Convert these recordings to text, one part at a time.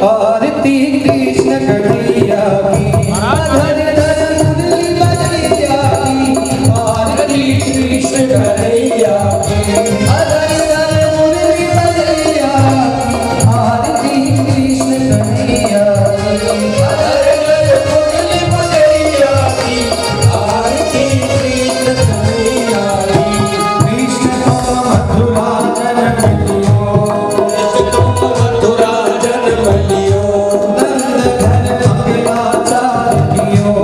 आरती कृष्ण कन्हैया की, धर धर मुरली बजैया की। आरती कृष्ण कन्हैया की, धर धर मुरली बजैया की। आरती कृष्ण कन्हैया की, धर धर मुरली बजैया की। आरती कृष्ण कन्हैया की। कृष्ण तुम मथुरा जन्म लियो, मथुरा जन्म लियो। नंद घर मंगलाचार कियो,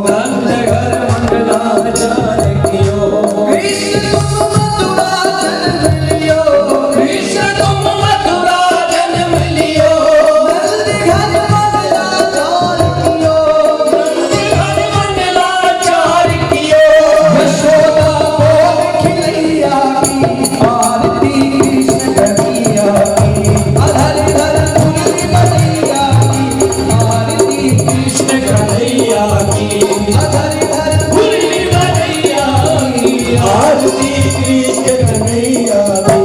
नंद घर मंगलाचार कियो। कृष्ण तुम मथुरा जन्म लियो, कृष्ण तुम मथुरा जन्म लियो। नंद घर मंगलाचार कियो, नंद घर मंगलाचार कियो। यशोदा मोर खिलैया की, आरती कृष्ण कन्हैया की। धर धर मुरली बजैया की। आरती कृष्ण कन्हैया की, धर धर मुरली बजैया की। आरती कृष्ण कन्हैया की।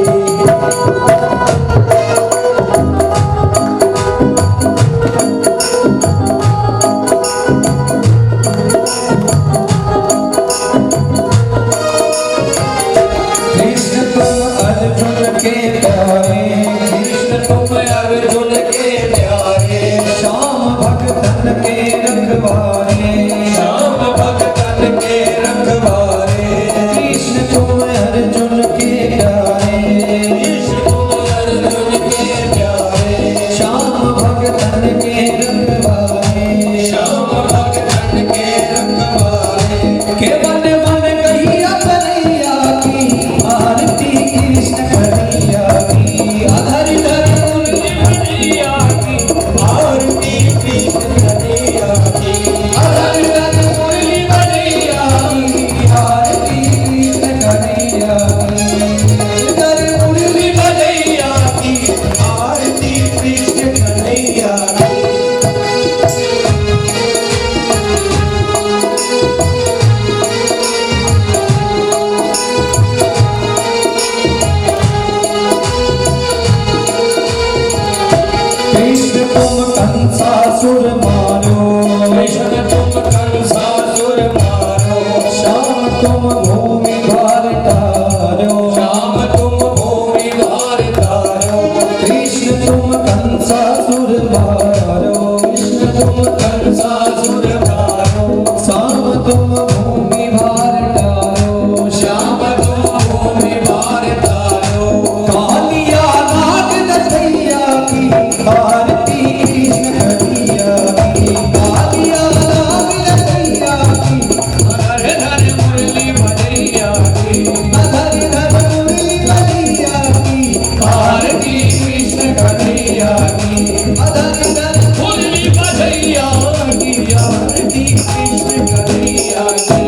कृष्ण तुम अर्जुन के प्यारे, कृष्ण तुम अर्जुन के प्यारे। श्याम भक्तन के रखवारे, श्याम भक्तन के रखवारे। कृष्ण तुम अर्जुन के प्यारे, कृष्ण तुम अर्जुन के प्यारे। श्याम भक्तन के रखवारे, श्याम भक्तन के रखवारे। के मन मन कहिया कन्हैया की, आरती कृष्ण कन्हैया की। धर धर मुरली बजैया की। आरती कृष्ण कन्हैया की, धर धर मुरली बजैया की। आरती कृष्ण कन्हैया की, धर मुरली बजैया की। आरती कृष्ण कन्हैया की। कृष्ण तुम कंसासुर मारो, कृष्ण तुम कंसासुर मारो। श्याम तुम भूमि भार तारो, श्याम तुम भूमि भार तारो। कृष्ण तुम कंसासुर मारो, कृष्ण तुम कंसासुर मारो। श्याम तुम भूमि भार तारो, श्याम तुम भूमि भार तारो। कालिया नाग दसैया की, आरती कृष्ण कन्हैया की। कालिया नाग दसैया की, धर धर मुरली बजैया की। धर धर मुरली बजैया की। आरती कृष्ण कन्हैया की, धर धर मुरली बजैया की। आरती कृष्ण कन्हैया की।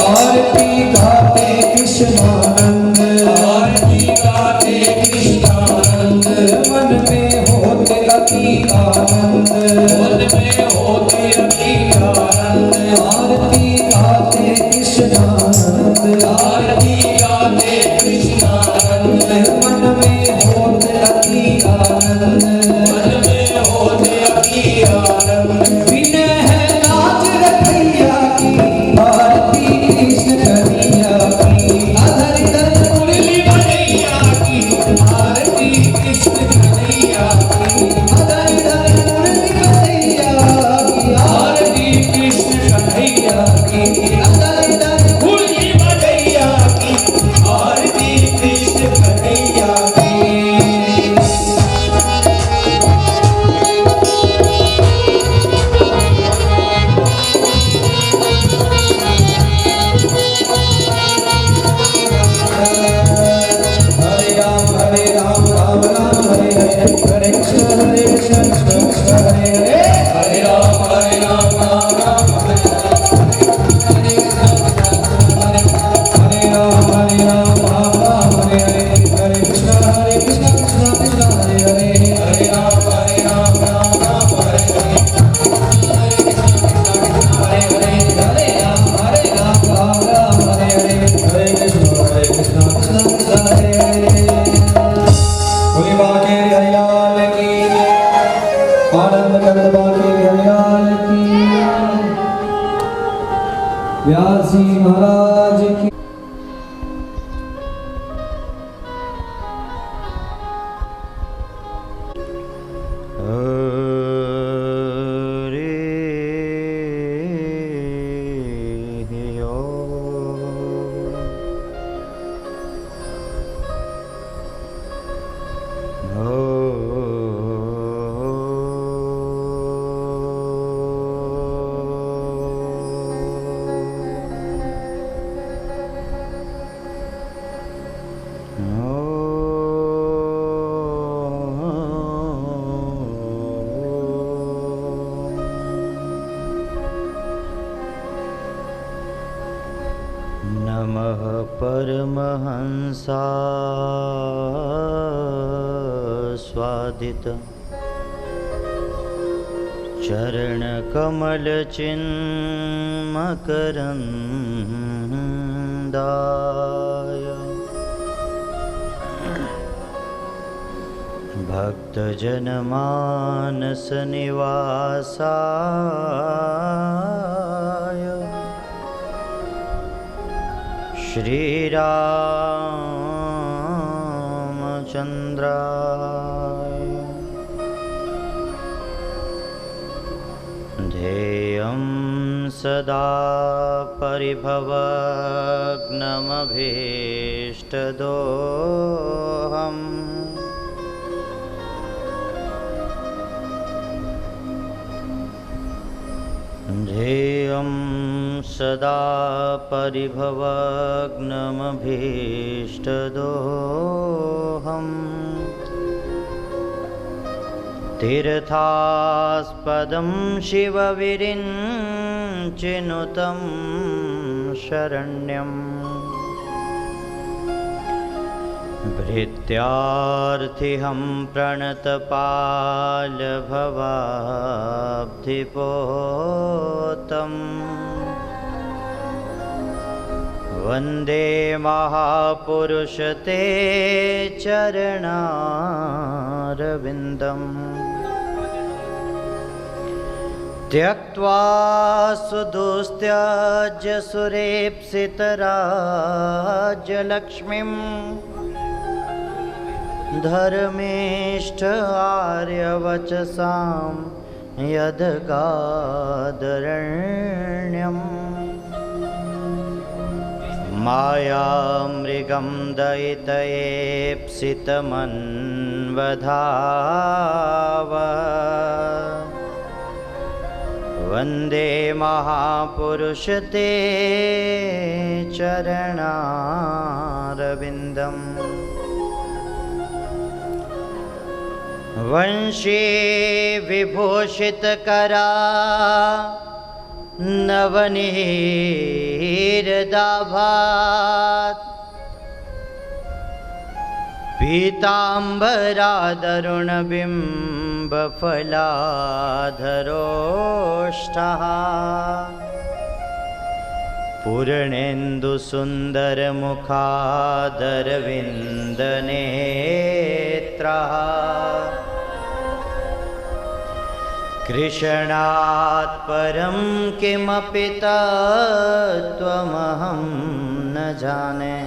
आरती गाते कृष्णानंद, आरती गाते कृष्णानंद। मन में होते अति आनंद, मन में होते अति आनंद। आरती गाते कृष्णानंद, आरती गाते कृष्णानंद। मन में होते अति आनंद, मन में होते अति आनंद। विनय है नाच रखैया की, आरती कृष्ण कन्हैया की। धर धर मुरली बजैया की। आरती कृष्ण कन्हैया की, धर धर मुरली बजैया की। आरती कृष्ण कन्हैया की। कड़वा के हरियाल की, व्यास जी महाराज की। नमः परमहंसा स्वादित चरणकमलचिन्मकरन्दाय भक्तजनमानसनिवासाय श्रीरामचन्द्राय ध्येयं सदा परिभवग्नमभीष्टदोहम् ध्येयं सदा परिभवग्नमभीष्टदोहम् तीर्थास्पदं शिवविरिञ्चिनुतं शरण्यम् भृत्यार्थिहं प्रणतपालभवाब्धिपोतम् वन्दे महापुरुष ते चरणारविन्दम् त्यक्त्वा सुदुस्त्यज्य सुरेप्सितराज्यलक्ष्मीम् धर्मेष्ठ आर्यवचसां यदगादरण्यम् मायामृगं दयितयेप्सितमन्वधाव वन्दे महापुरुष ते चरणारविन्दम् वंशी विभूषितकरा नवनीरदाभात् पीताम्बरादरुणबिम्बफलाधरोष्ठः पूर्णेन्दुसुन्दरमुखादरविन्दनेत्रः कृष्णात् परं किमपि तत्त्वमहं न जाने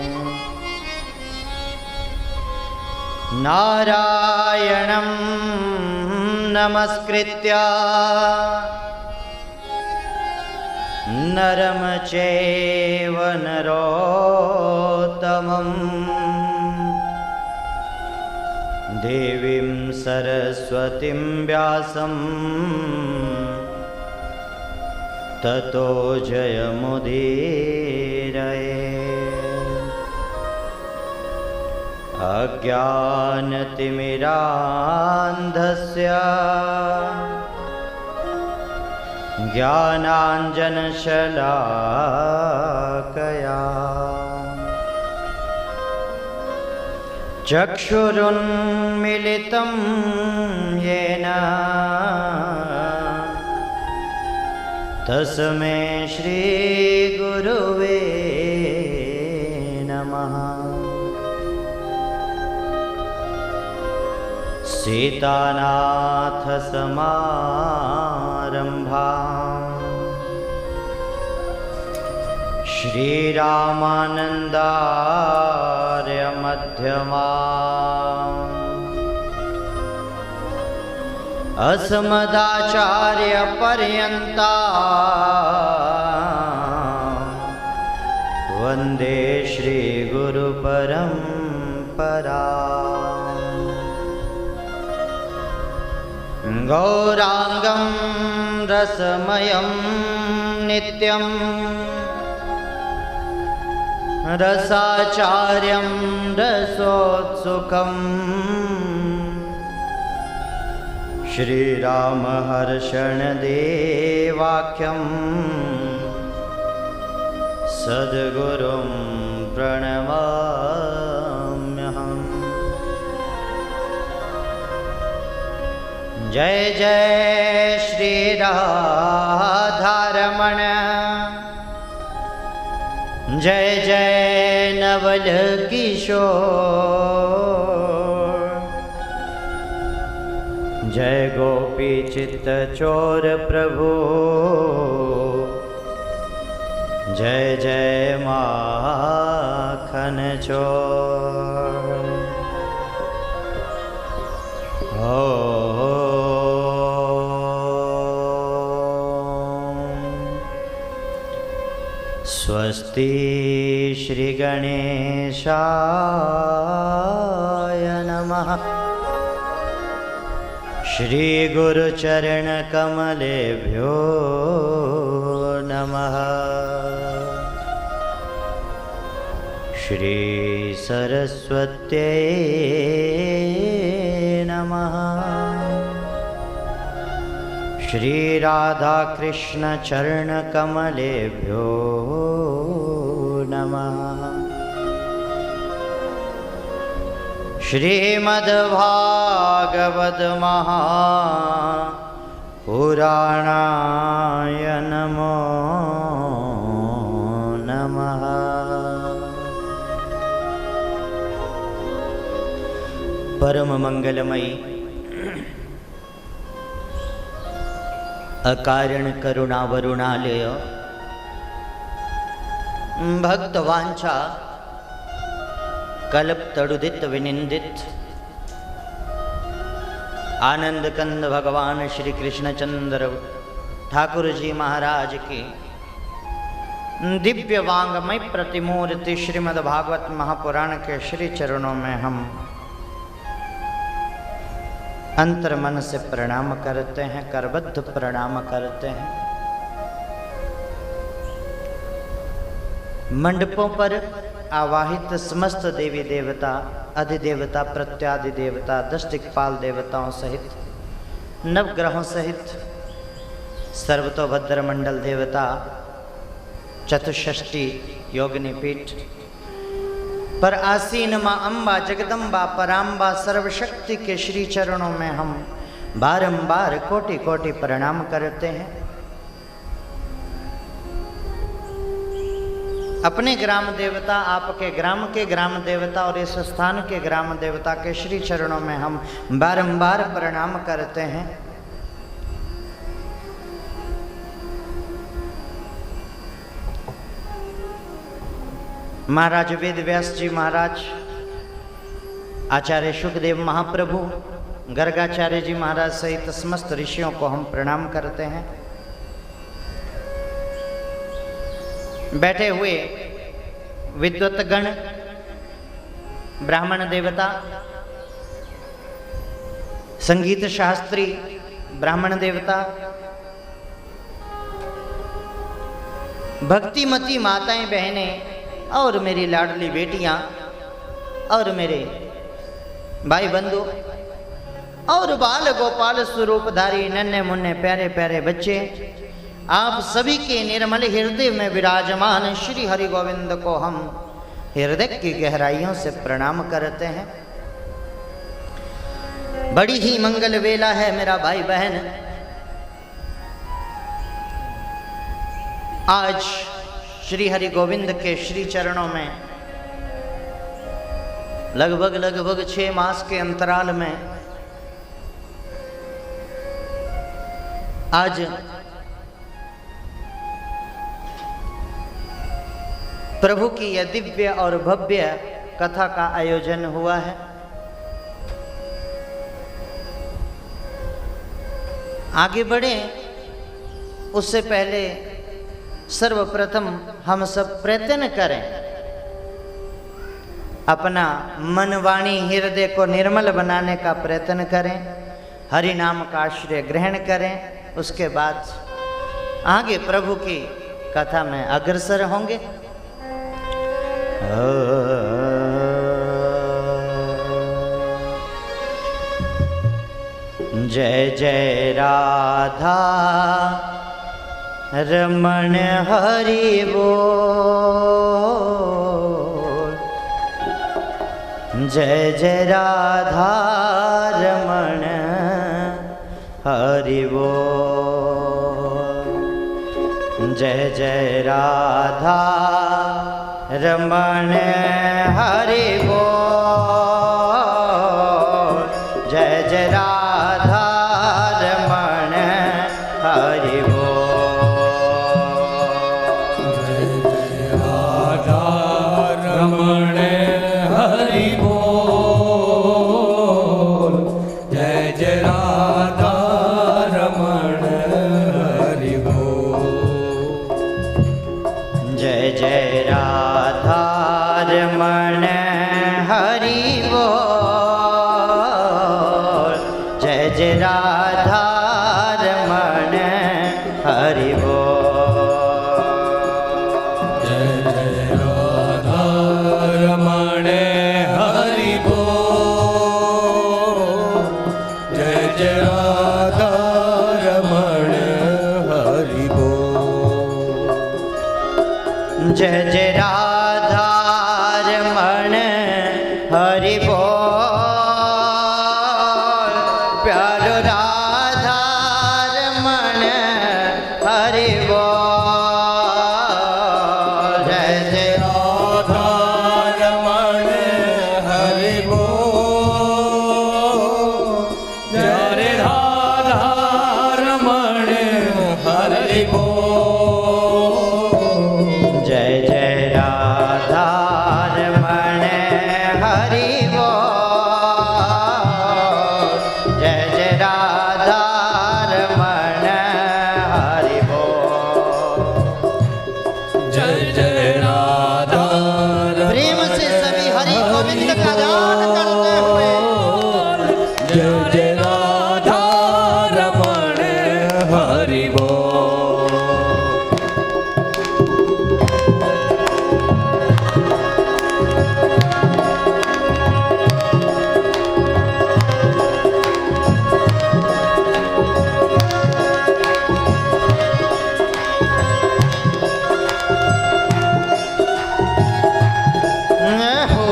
नारायणं नमस्कृत्य नरं चैव नरोत्तमम् देवीं सरस्वतीं व्यासं ततो जयमुदीरये अज्ञानतिमिरान्धस्य ज्ञानाञ्जनशलाकया चक्षुरुन्मिलितं येन तस्मै श्रीगुरुवे नमः। सीतानाथसमारम्भां श्रीरामानन्दार्य मध्यमा अस्मदाचार्य पर्यन्ता वन्दे श्रीगुरुपरम्परा। गौरांगं रसमयं नित्यं रसाचार्यं रसोत्सुकम् श्रीरामहर्षणदेवाख्यं सद्गुरुं प्रणमाम्यहम्। जय जय श्री राधारमण, जय जय नवल किशोर, जय गोपी चित्त चोर प्रभु, जय जय माखन चोर। स्वस्ति श्री गणेशाय नमः। श्री गुरुचरण कमलेभ्यो नमः। श्री सरस्वत्यै नमः। श्री राधा कृष्ण चरण कमलेभ्यो नमः। श्रीमद्भागवत महापुराणाय नमो नमः। परम मंगलमयी अकारण करुणा वरुणालय भक्तवांछा कल्प तड़ुदित विनिंदित आनंद कंद भगवान श्री कृष्णचंद्र ठाकुर जी महाराज की दिव्य वांगमय प्रतिमूर्ति श्रीमद् भागवत महापुराण के श्री चरणों में हम अंतर मन से प्रणाम करते हैं, करबद्ध प्रणाम करते हैं। मंडपों पर आवाहित समस्त देवी देवता, अधिदेवता, प्रत्यादिदेवता, दश दिक्पाल देवताओं सहित, नवग्रहों सहित, सर्वतोभद्र मंडल देवता, चतुष्षष्टि योगिनी पीठ पर आसीन माँ अम्बा जगदम्बा पराम्बा सर्वशक्ति के श्री चरणों में हम बारंबार कोटि कोटि प्रणाम करते हैं। अपने ग्राम देवता, आपके ग्राम के ग्राम देवता और इस स्थान के ग्राम देवता के श्री चरणों में हम बारंबार प्रणाम करते हैं। महाराज वेद व्यास जी महाराज, आचार्य सुखदेव महाप्रभु, गर्गाचार्य जी महाराज सहित समस्त ऋषियों को हम प्रणाम करते हैं। बैठे हुए विद्वतगण, ब्राह्मण देवता, संगीत शास्त्री ब्राह्मण देवता, भक्तिमती माताएं बहनें और मेरी लाडली बेटियां और मेरे भाई बंधु और बाल गोपाल स्वरूपधारी नन्हे मुन्ने प्यारे प्यारे बच्चे, आप सभी के निर्मल हृदय में विराजमान श्री हरि गोविंद को हम हृदय की गहराइयों से प्रणाम करते हैं। बड़ी ही मंगल वेला है मेरा भाई बहन। आज श्री हरि गोविंद के श्री चरणों में लगभग 6 मास के अंतराल में आज प्रभु की यह दिव्य और भव्य कथा का आयोजन हुआ है। आगे बढ़े उससे पहले सर्वप्रथम हम सब प्रयत्न करें, अपना मन वाणी हृदय को निर्मल बनाने का प्रयत्न करें, हरि नाम का आश्रय ग्रहण करें। उसके बाद आगे प्रभु की कथा में अग्रसर होंगे। जय जय राधा रमण हरि बोल, जय जय राधा रमण हरि बोल, जय जय राधा रमण हरि बोल, जय जय राधा रमण हरि बोल, जय राधा रमण हरि बोल, जय जय राधा रमण हरि बोल, जय जय राधा रमण हरि बोल, जय जय राधा रमण हरि बोल, जय जय राधा रमण हरि बोल, जय जय राधा रमण हरि बोल, जय जय राधा रमण हरि बोल, प्यारो राधा रमण हरि बोल, जय जय राधा रमण हरि बोल, जय राधा रमण हरि बोल, जय जय राधा रमण हरि बोल, जय जय राधा रमण हरि बोल, जय जय राधा प्रेम से सभी हरि गोविंद का गान करते हुए जय जय राधा रमण हरि बोल, हो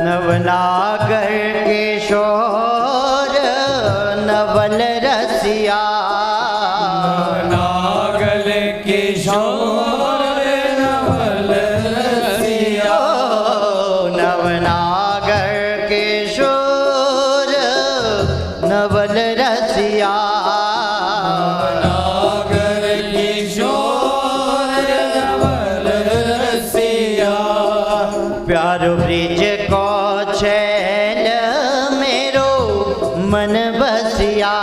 नवनागर किशोर नवल रसिया, नागल किशोर नवल रसिया, नवनागर किशोर नवल रसिया, नागर किशोर नवल रसिया, प्यारो ब्रिज को छैल मेरो मन बसिया,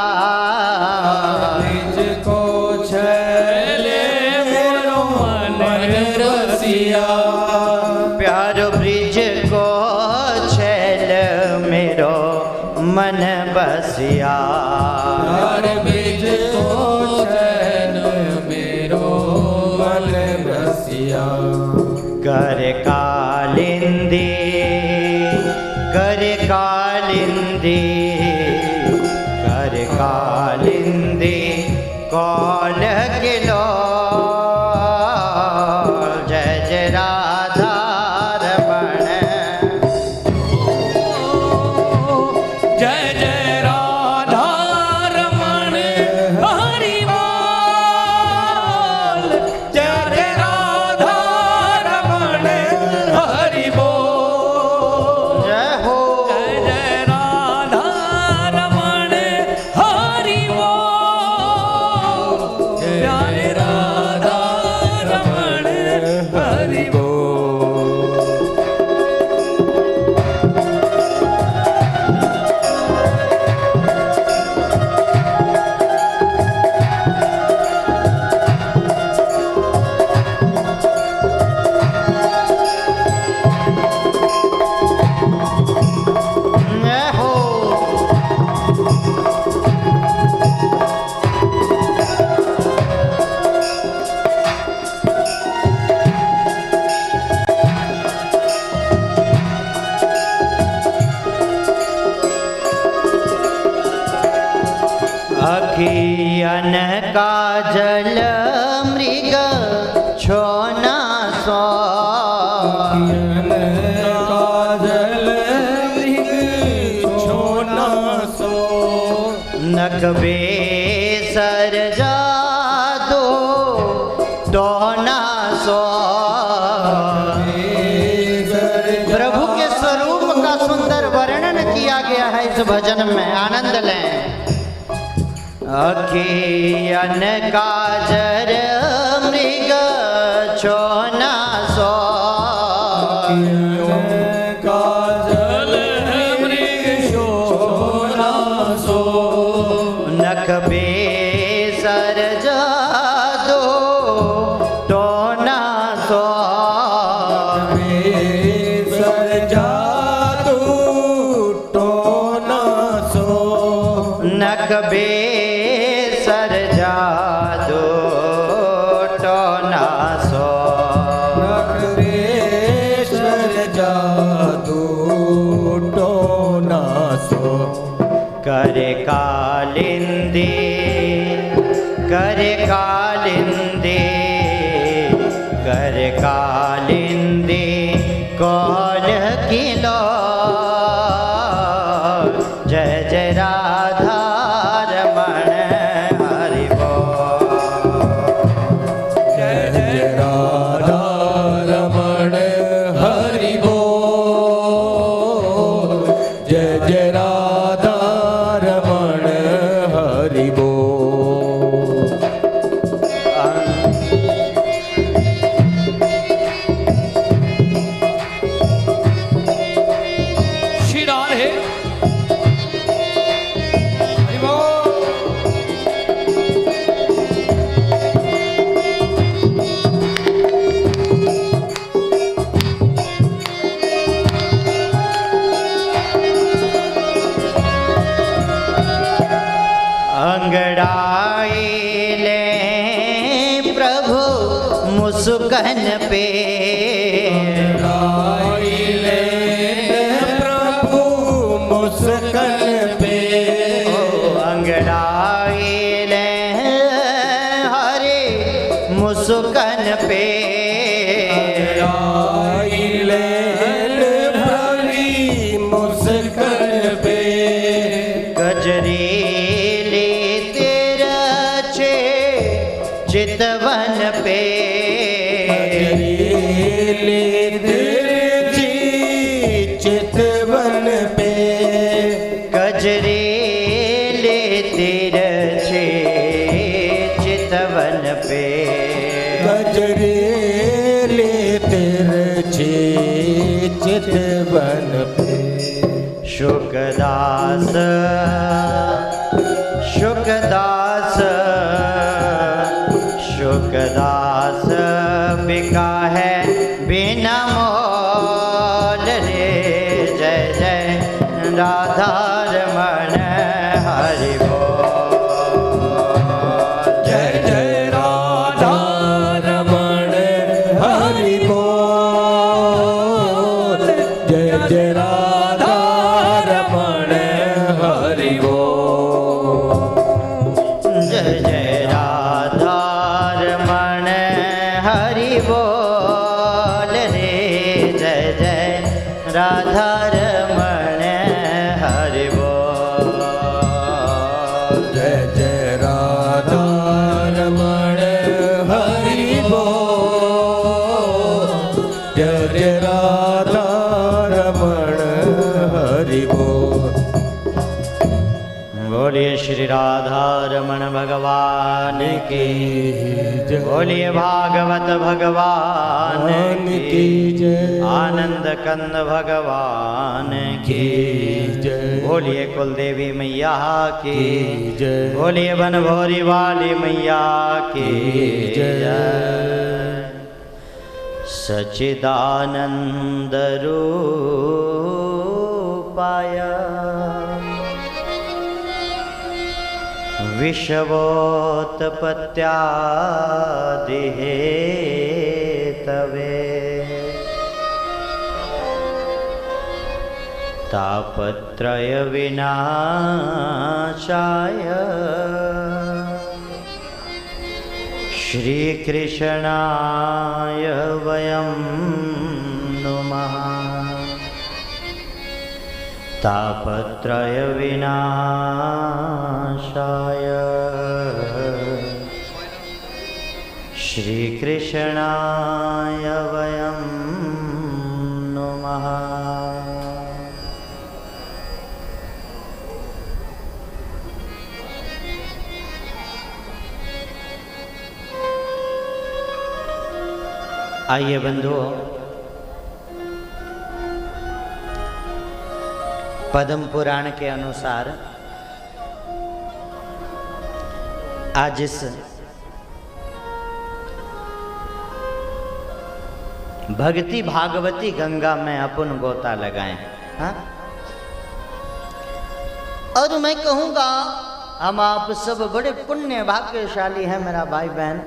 निज को छैले मेरो मन रसिया, प्यारो ब्रिज को छैल मेरो मन बसिया, प्यार बीज को चैन मेरो मन रसिया, कर कालिंदी कर कालिंदी कर कालिंदी कौल किलो, जय जय राधा रमण, जय जय राधा रमण अखियन काजल मृग छोना सो काजल मृग छोना सो नकबे सर जादो टोना सो। प्रभु के स्वरूप का सुंदर वर्णन किया गया है इस भजन में, आनंद लें। अखियन काजर मृग छोना सो काजल मृग छोना सो नखबे सर जादो टोना सो सर जादू टोना सो नखबे सर जादो टोना सो नखरेश्वर जादू टोना सो करे कालिंदी करे कालिंदी करे कालिंदी कौन किलो जय जय राधा रमण हरि बोल। जय जय राधा रमण हरि बोल। जय जय राधा रमण हरि बोल। श्री राधे हरि बोल। अंगड़ाई ले प्रभु मुस्कन पे ले प्रभु मुस्कन पे ओ अंगड़ाई ले हरे मुस्कन पे ले प्रभु मुस्कन पे गजरी चितवन पे चितवन पे गजरे ले तिरछे चितवन पे गजरे ले तिरछे चितवन पे शुकदास शुकदास शुकदास बिका है बिना मोल रे जय जय राधा रमण हरि बोल। जय जय राधा रमण हरि बोल। जय जय राधा रमण हरि बोल। जय जय राधा रमण हरि बोल रे जय जय राधा रमण हरि बोल। जय जय राधा रमण हरि बोल। जय जय राधा रमण हरि बोल। बोलिए श्री राधा रमण भगवान की जय। बोलिए भागवत भगवान की जय। आनंद कंद भगवान की जय। बोलिए कुलदेवी मैया की जय। बोलिए बनभोरी वाली मैया की जय। सच्चिदानंद रूपाय विश्वोत्पत्त्यादिहेतवे तापत्रय विनाशाय श्री कृष्णाय वयं नुमः। तापत्रय विनाशाय श्री कृष्णाय वयं नुमः। आइए बंधुओं, पद्म पुराण के अनुसार आज इस भक्ति भागवती गंगा में अपन गोता लगाएं। हाँ? और मैं कहूंगा हम आप सब बड़े पुण्य भाग्यशाली हैं मेरा भाई बहन।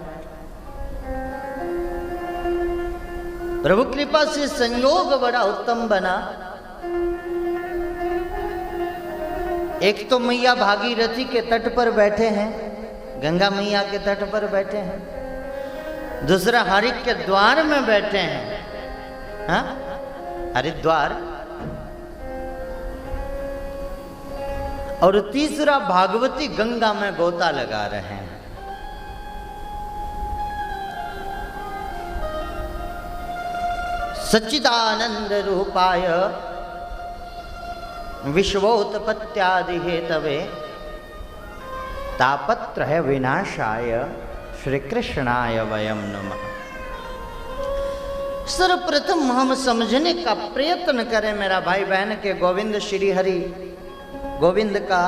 प्रभु कृपा से संयोग बड़ा उत्तम बना। एक तो मैया भागीरथी के तट पर बैठे हैं, गंगा मैया के तट पर बैठे हैं। दूसरा हरि के द्वार में बैठे हैं, हाँ? हरिद्वार। और तीसरा भागवती गंगा में गोता लगा रहे हैं। सच्चिदानंद रूपाय विश्वोत्पत्त्यादि हेतवे तापत्रय विनाशाय श्री कृष्णाय वयं नमः। सर्वप्रथम हम समझने का प्रयत्न करें मेरा भाई बहन के गोविंद श्री हरि गोविंद का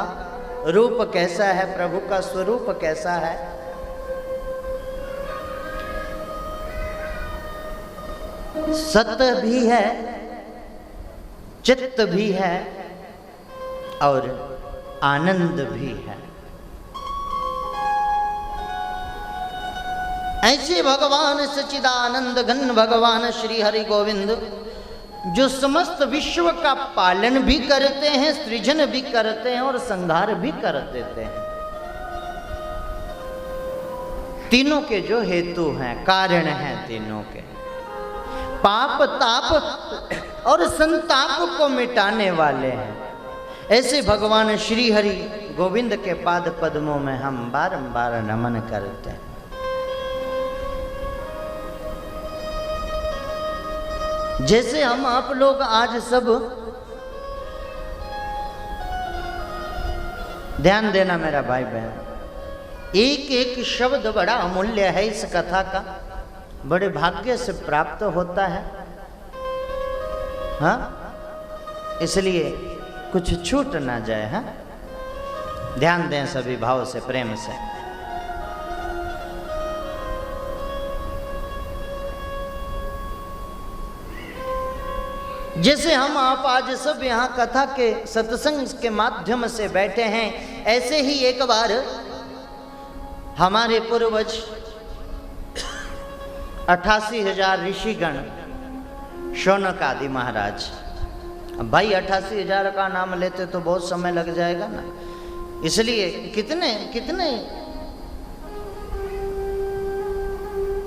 रूप कैसा है, प्रभु का स्वरूप कैसा है। सत्य भी है, चित्त भी है और आनंद भी है। ऐसे भगवान सच्चिदानंद घन भगवान श्री हरि गोविंद जो समस्त विश्व का पालन भी करते हैं, सृजन भी करते हैं और संहार भी कर देते हैं। तीनों के जो हेतु हैं, कारण हैं तीनों के, पाप ताप और संताप को मिटाने वाले हैं। ऐसे भगवान श्री हरि गोविंद के पाद पद्मों में हम बारंबार नमन करते हैं। जैसे हम आप लोग आज सब ध्यान देना मेरा भाई बहन, एक एक शब्द बड़ा अमूल्य है इस कथा का, बड़े भाग्य से प्राप्त होता है। हाँ, इसलिए कुछ छूट ना जाए। हाँ, ध्यान दें सभी भाव से, प्रेम से। जैसे हम आप आज सब यहाँ कथा के सत्संग के माध्यम से बैठे हैं, ऐसे ही एक बार हमारे पूर्वज 88,000 ऋषिगण शौनक आदि महाराज। भाई 88,000 का नाम लेते तो बहुत समय लग जाएगा ना, इसलिए कितने कितने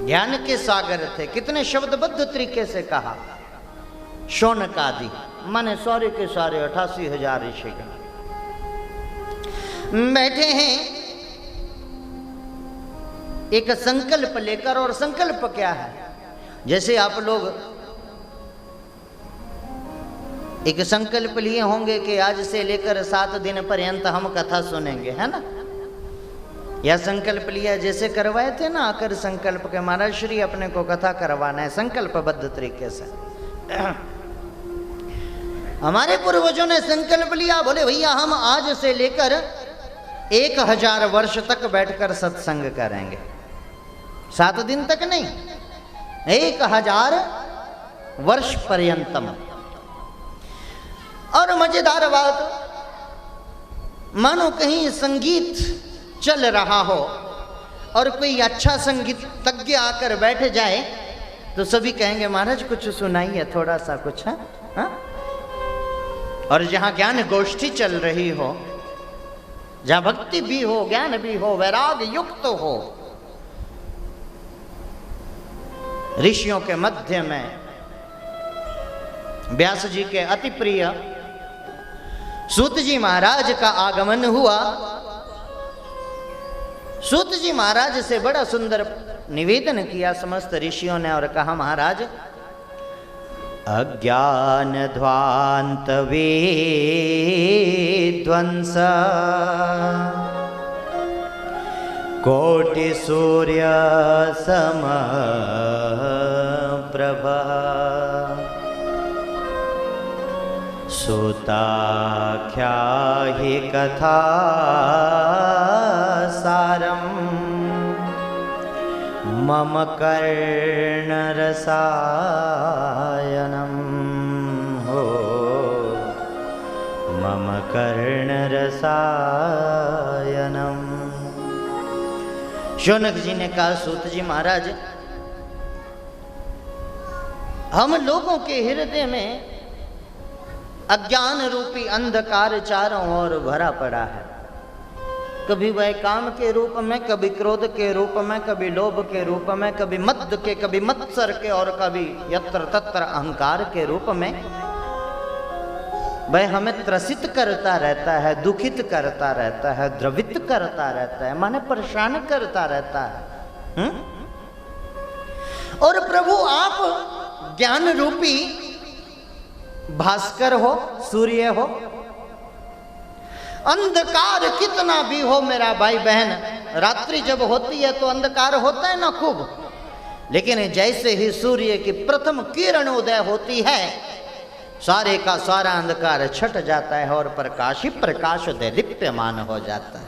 ज्ञान के सागर थे, कितने शब्दबद्ध तरीके से कहा। शौनक आदि माने सारे के सारे 88,000 ऋषिगण बैठे हैं एक संकल्प लेकर। और संकल्प क्या है? जैसे आप लोग एक संकल्प लिए होंगे कि आज से लेकर 7 दिन पर्यंत हम कथा सुनेंगे, है ना? या संकल्प लिया जैसे करवाए थे ना आकर संकल्प के, महाराज श्री अपने को कथा करवाना है संकल्पबद्ध तरीके से। हमारे पूर्वजों ने संकल्प लिया, बोले भैया हम आज से लेकर 1000 वर्ष तक बैठकर सत्संग करेंगे। 7 दिन तक नहीं, 1000 वर्ष पर्यंतम। और मजेदार बात, मानो कहीं संगीत चल रहा हो और कोई अच्छा संगीतज्ञ आकर बैठ जाए तो सभी कहेंगे महाराज कुछ सुनाइए थोड़ा सा कुछ है। हाँ? और जहां ज्ञान गोष्ठी चल रही हो, जहां भक्ति भी हो, ज्ञान भी हो, वैराग युक्त हो, ऋषियों के मध्य में व्यास जी के अति प्रिय सूत जी महाराज का आगमन हुआ। सूत जी महाराज से बड़ा सुंदर निवेदन किया समस्त ऋषियों ने और कहा, महाराज अज्ञान ध्वांत विध्वंस कोटि सूर्य सम प्रभा सुताख्या हि कथा सारम मम कर्णरसायनम हो मम कर्णरसायनम। शौनक जी ने कहा, सूत जी महाराज, हम लोगों के हृदय में अज्ञान रूपी अंधकार चारों ओर भरा पड़ा है। कभी वह काम के रूप में, कभी क्रोध के रूप में, कभी लोभ के रूप में, कभी मद के, कभी मत्सर के और कभी यत्र तत्र अहंकार के रूप में वह हमें त्रसित करता रहता है, दुखित करता रहता है, द्रवित करता रहता है, माने परेशान करता रहता है। और प्रभु आप ज्ञान रूपी भास्कर हो, सूर्य हो। अंधकार कितना भी हो मेरा भाई बहन, रात्रि जब होती है तो अंधकार होता है ना खूब, लेकिन जैसे ही सूर्य की प्रथम किरण उदय होती है सारे का सारा अंधकार छट जाता है और प्रकाश ही प्रकाश दीप्यमान हो जाता है।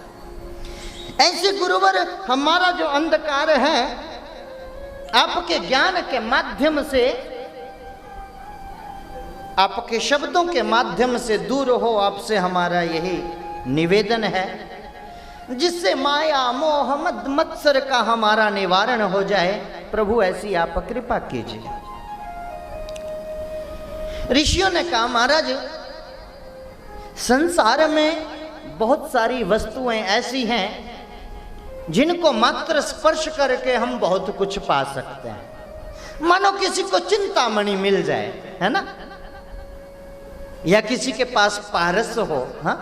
ऐसे गुरुवर हमारा जो अंधकार है आपके ज्ञान के माध्यम से, आपके शब्दों के माध्यम से दूर हो, आपसे हमारा यही निवेदन है, जिससे माया मोह मद मत्सर का हमारा निवारण हो जाए। प्रभु ऐसी आप कृपा कीजिए। ऋषियों ने कहा, महाराज संसार में बहुत सारी वस्तुएं ऐसी हैं जिनको मात्र स्पर्श करके हम बहुत कुछ पा सकते हैं। मानो किसी को चिंतामणि मिल जाए, है ना, या किसी के पास पारस हो। हाँ,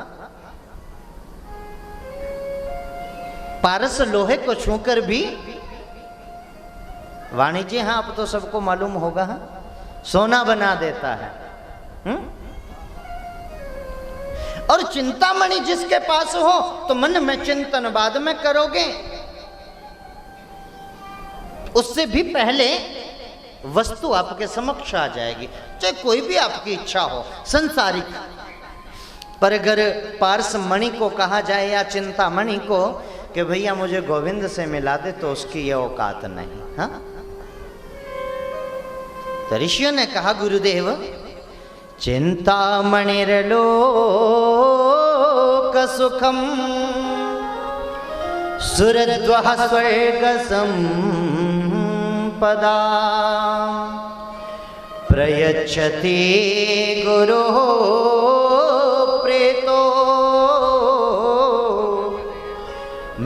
पारस लोहे को छूकर भी वाणिज्य, हाँ अब तो सबको मालूम होगा, हाँ, सोना बना देता है। और चिंतामणि जिसके पास हो तो मन में चिंतन बाद में करोगे, उससे भी पहले वस्तु आपके समक्ष आ जाएगी, चाहे कोई भी आपकी इच्छा हो संसारिक। पर अगर पारस मणि को कहा जाए या चिंतामणि को कि भैया मुझे गोविंद से मिला दे, तो उसकी यह औकात नहीं। हाँ, तो ऋषियों ने कहा, गुरुदेव चिंतामणिर्लोक सुखम सुरद्वः स्वर्ग संपदा प्रयच्छति गुरो प्रेतो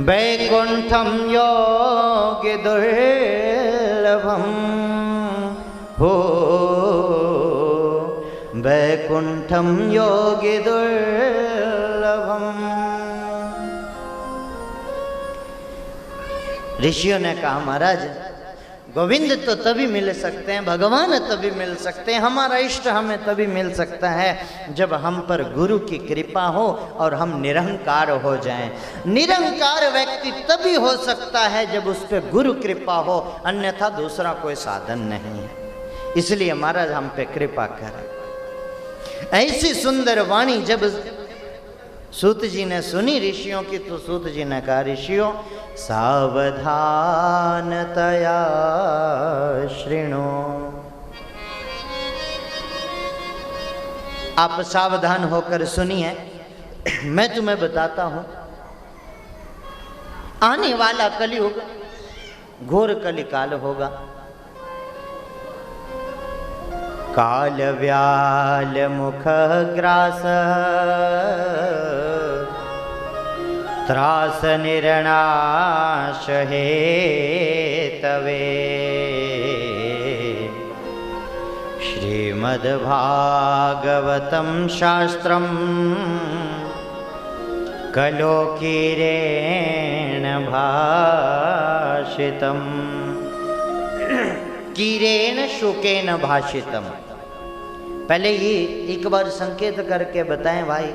वैकुंठम योगि दुर्लभम हो वैकुंठम योगि दुर्लभम। ऋषियों ने कहा, महाराज गोविंद तो तभी मिल सकते हैं, भगवान तभी मिल सकते हैं, हमारा इष्ट हमें तभी मिल सकता है जब हम पर गुरु की कृपा हो और हम निरंकार हो जाएं। निरंकार व्यक्ति तभी हो सकता है जब उस पर गुरु कृपा हो, अन्यथा दूसरा कोई साधन नहीं है। इसलिए महाराज हम पे कृपा करें। ऐसी सुंदर वाणी जब सूत जी ने सुनी ऋषियों की, तो सूत जी ने कहा, ऋषियों सावधानतया शृणु, आप सावधान होकर सुनिए। मैं तुम्हें बताता हूं, आने वाला कलयुग घोर कलिकाल होगा। काल व्याल मुख ग्रास त्रास निर्नाश हे तवे श्रीमद्भागवतं शास्त्रं कलोकीरेण भाषितम् कीरेण शुकेन भाषितम। पहले ये एक बार संकेत करके बताएं भाई,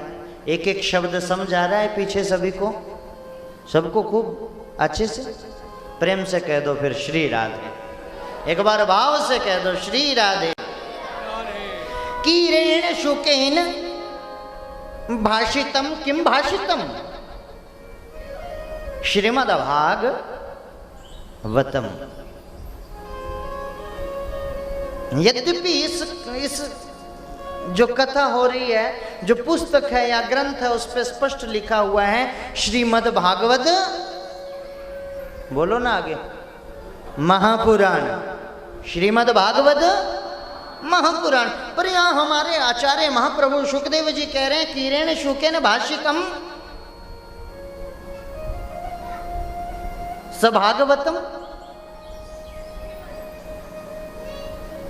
एक एक शब्द समझ आ रहा है पीछे सभी को? सबको खूब अच्छे से प्रेम से कह दो फिर श्री राधे। एक बार भाव से कह दो श्री राधे। कीरेण शुकेन भाषितम किम भाषितम? श्रीमद्भागवतम। यद्यपि इस जो कथा हो रही है, जो पुस्तक है या ग्रंथ है, उस पर स्पष्ट लिखा हुआ है श्रीमद् भागवत, बोलो ना आगे, महापुराण। श्रीमद् भागवत महापुराण। पर यहां हमारे आचार्य महाप्रभु सुखदेव जी कह रहे हैं कीरेण शुकेन भाषितम सभागवतम।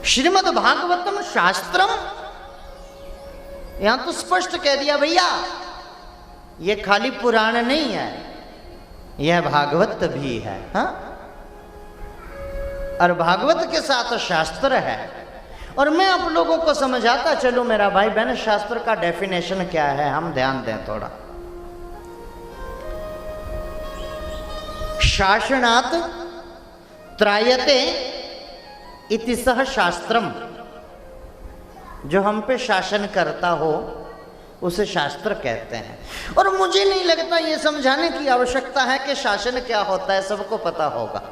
श्रीमद् भागवतम शास्त्रम, यहां तो स्पष्ट कह दिया भैया ये खाली पुराण नहीं है, यह भागवत भी है। हाँ? और भागवत के साथ शास्त्र है। और मैं आप लोगों को समझाता चलूं मेरा भाई बहन, शास्त्र का डेफिनेशन क्या है, हम ध्यान दें थोड़ा। शासनात् त्रायते इति सह शास्त्रम। जो हम पे शासन करता हो उसे शास्त्र कहते हैं। और मुझे नहीं लगता ये समझाने की आवश्यकता है कि शासन क्या होता है, सबको पता होगा।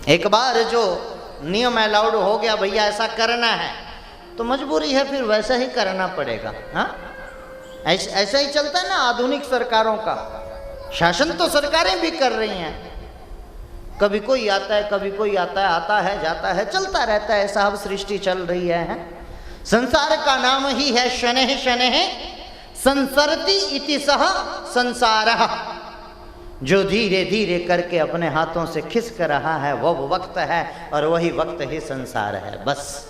एक बार जो नियम अलाउड हो गया भैया ऐसा करना है तो मजबूरी है, फिर वैसा ही करना पड़ेगा। हाँ, ऐसा ही चलता है ना आधुनिक सरकारों का। शासन तो सरकारें भी कर रही हैं, कभी कोई आता है कभी कोई आता है जाता है, चलता रहता है, साहब सृष्टि चल रही है। संसार का नाम ही है शनैः शनैः संसरति इति सह संसारः। जो धीरे धीरे करके अपने हाथों से खिसक रहा है वो वक्त है, और वही वक्त ही संसार है। बस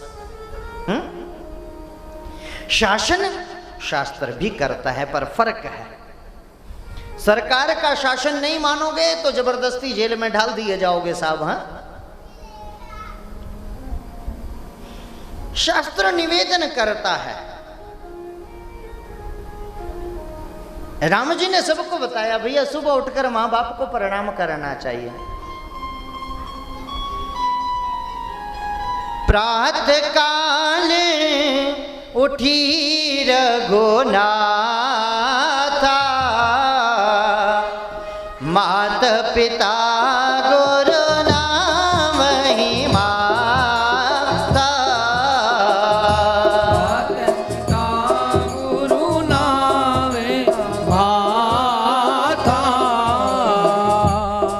शासन शास्त्र भी करता है, पर फर्क है। सरकार का शासन नहीं मानोगे तो जबरदस्ती जेल में डाल दिए जाओगे साहब। हाँ, शास्त्र निवेदन करता है। राम जी ने सबको बताया भैया सुबह उठकर मां बाप को प्रणाम करना चाहिए। प्रातः काल उठी रघुनाथा, मात पिता गुरु नाम ही माता। गुरु नाम माता।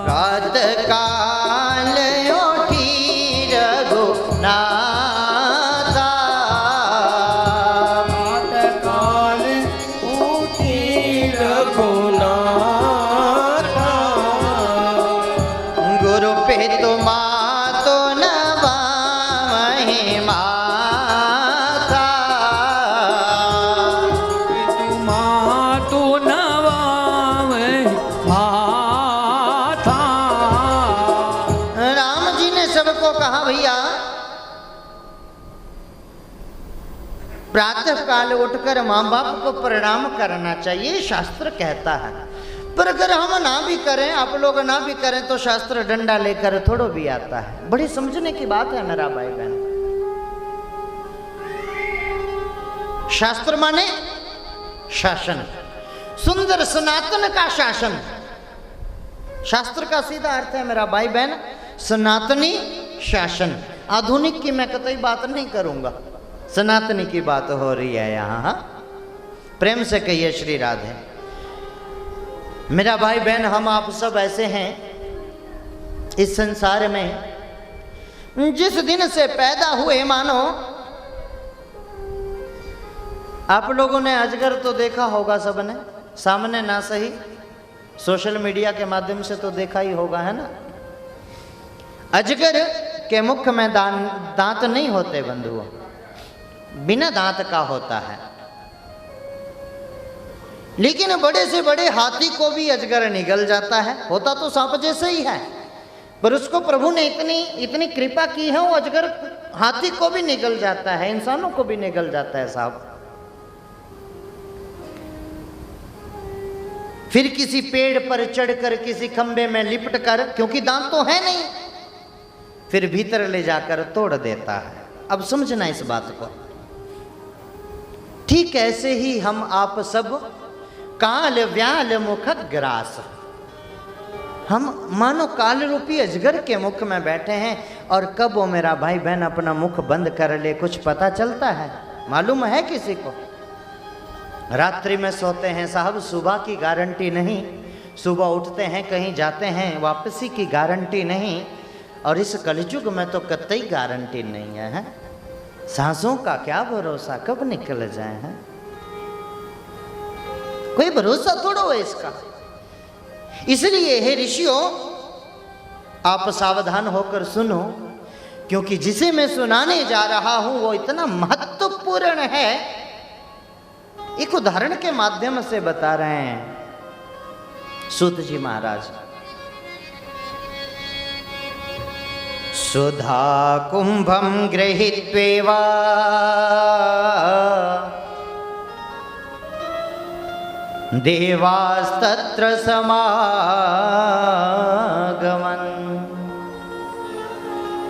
प्रातः काल उठी रघुनाथा, प्रातः काल उठी रघुनाथा। गुरु पितु मातु नवामहि माता। मातु नवामहि माता। राम जी ने सबको कहा भैया प्रातः काल उठकर माँ बाप को प्रणाम करना चाहिए, शास्त्र कहता है। पर अगर हम ना भी करें, आप लोग ना भी करें, तो शास्त्र डंडा लेकर थोड़ो भी आता है। बड़ी समझने की बात है मेरा भाई बहन। शास्त्र माने शासन, सुंदर सनातन का शासन। शास्त्र का सीधा अर्थ है मेरा भाई बहन सनातनी शासन। आधुनिक की मैं कतई बात नहीं करूंगा, सनातनी की बात हो रही है यहाँ। प्रेम से कहिए श्री राधे। मेरा भाई बहन हम आप सब ऐसे हैं इस संसार में जिस दिन से पैदा हुए मानो, आप लोगों ने अजगर तो देखा होगा सबने, सामने ना सही सोशल मीडिया के माध्यम से तो देखा ही होगा, है ना। अजगर के मुख में दांत नहीं होते बंधुओं, बिना दांत का होता है। लेकिन बड़े से बड़े हाथी को भी अजगर निगल जाता है, होता तो सांप जैसे ही है, पर उसको प्रभु ने इतनी कृपा की है, वो अजगर हाथी को भी निगल जाता है, इंसानों को भी निगल जाता है साहब। फिर किसी पेड़ पर चढ़कर किसी खंबे में लिपट कर, क्योंकि दांत तो है नहीं, फिर भीतर ले जाकर तोड़ देता है। अब समझना इस बात को। ठीक ऐसे ही हम आप सब काल व्याल मुख ग्रास, हम मानो काल रूपी अजगर के मुख में बैठे हैं, और कब वो मेरा भाई बहन अपना मुख बंद कर ले कुछ पता चलता है? मालूम है किसी को? रात्रि में सोते हैं साहब, सुबह की गारंटी नहीं, सुबह उठते हैं कहीं जाते हैं वापसी की गारंटी नहीं, और इस कलयुग में तो कतई गारंटी नहीं है। सांसों का क्या भरोसा, कब निकल जाए हैं, कोई भरोसा थोड़ा है इसका। इसलिए हे ऋषियों, आप सावधान होकर सुनो, क्योंकि जिसे मैं सुनाने जा रहा हूं वो इतना महत्वपूर्ण है। एक उदाहरण के माध्यम से बता रहे हैं सूत जी महाराज। सुधा कुंभम गृहीत्वेवा देवास्तत्र समागमन।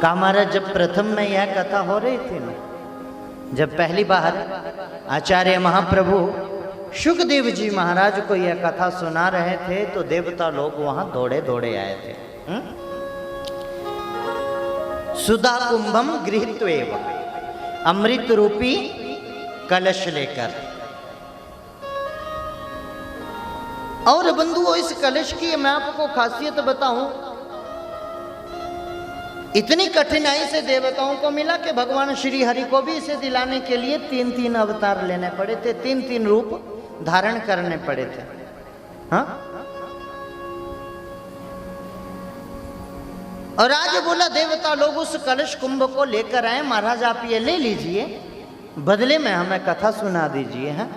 कामारा जब प्रथम में यह कथा हो रही थी ना, जब पहली बार आचार्य महाप्रभु शुकदेव जी महाराज को यह कथा सुना रहे थे, तो देवता लोग वहां दौड़े दौड़े आए थे। सुधा कुंभम गृहीत्वेव, अमृत रूपी कलश लेकर। और बंधुओं, इस कलश की मैं आपको खासियत बताऊं, इतनी कठिनाई से देवताओं को मिला कि भगवान श्री हरि को भी इसे दिलाने के लिए 3-3 अवतार लेने पड़े थे, 3-3 रूप धारण करने पड़े थे। हाँ, और आज बोला देवता लोग उस कलश कुंभ को लेकर आए, महाराज आप ये ले लीजिए, बदले में हमें कथा सुना दीजिए। है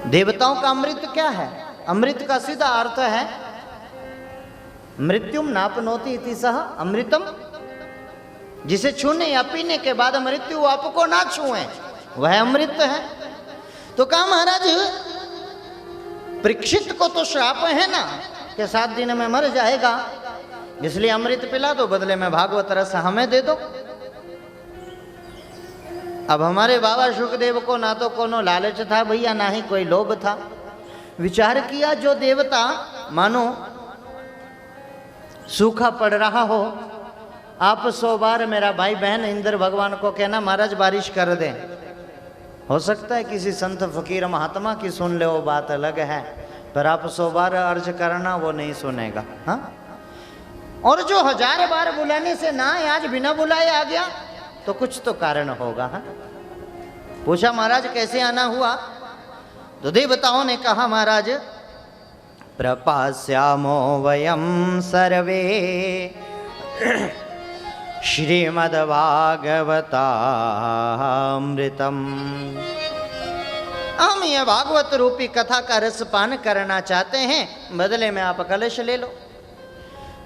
देवताओं का अमृत क्या है? अमृत का सीधा अर्थ है मृत्युम नापनोति इति सह अमृतम, जिसे छूने या पीने के बाद मृत्यु आपको ना छुए, वह अमृत है। तो कहा महाराज परीक्षित को तो श्राप है ना कि 7 दिन में मर जाएगा, इसलिए अमृत पिला दो, बदले में भागवत रस हमें दे दो। अब हमारे बाबा शुकदेव को ना तो कोनो लालच था भैया, ना ही कोई लोभ था। विचार किया, जो देवता मानो सूखा पड़ रहा हो, आप 100 बार मेरा भाई बहन इंद्र भगवान को कहना महाराज बारिश कर दे, हो सकता है किसी संत फकीर महात्मा की सुन ले, वो बात अलग है, पर आप 100 बार अर्ज करना वो नहीं सुनेगा। हाँ, और जो 1000 बार बुलाने से ना आज बिना बुलाए आ गया, तो कुछ तो कारण होगा। हाँ? पूछा महाराज कैसे आना हुआ, तो देवताओं ने कहा महाराज प्रपास्यामो वयम सर्वे श्रीमद्भागवतामृतम, हम यह भागवत रूपी कथा का रस पान करना चाहते हैं, बदले में आप कलश ले लो।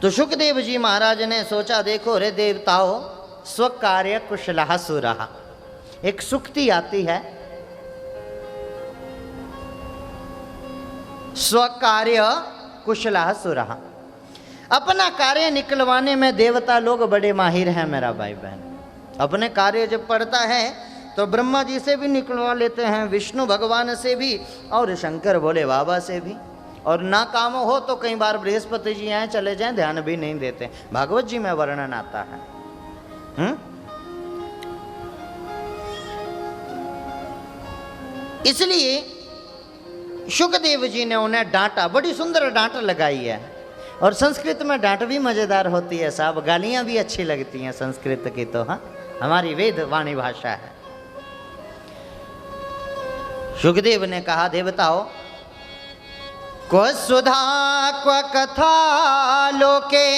तो शुकदेव जी महाराज ने सोचा, देखो रे देवताओ, स्वकार्य कुशलः सुरः, एक सुक्ति आती है, स्वकार्य कुशलः सुरः, अपना कार्य निकलवाने में देवता लोग बड़े माहिर हैं मेरा भाई बहन। अपने कार्य जब पड़ता है तो ब्रह्मा जी से भी निकलवा लेते हैं, विष्णु भगवान से भी, और शंकर भोले बाबा से भी, और ना काम हो तो कई बार बृहस्पति जी आए चले जाएं, ध्यान भी नहीं देते। भागवत जी में वर्णन आता है। इसलिए शुकदेव जी ने उन्हें डांटा, बड़ी सुंदर डांट लगाई है। और संस्कृत में डांट भी मजेदार होती है साहब, गालियां भी अच्छी लगती हैं संस्कृत की तो। हाँ, हमारी वेद वाणी भाषा है। सुखदेव ने कहा, देवताओं, क्व सुधा क्व कथा लोके,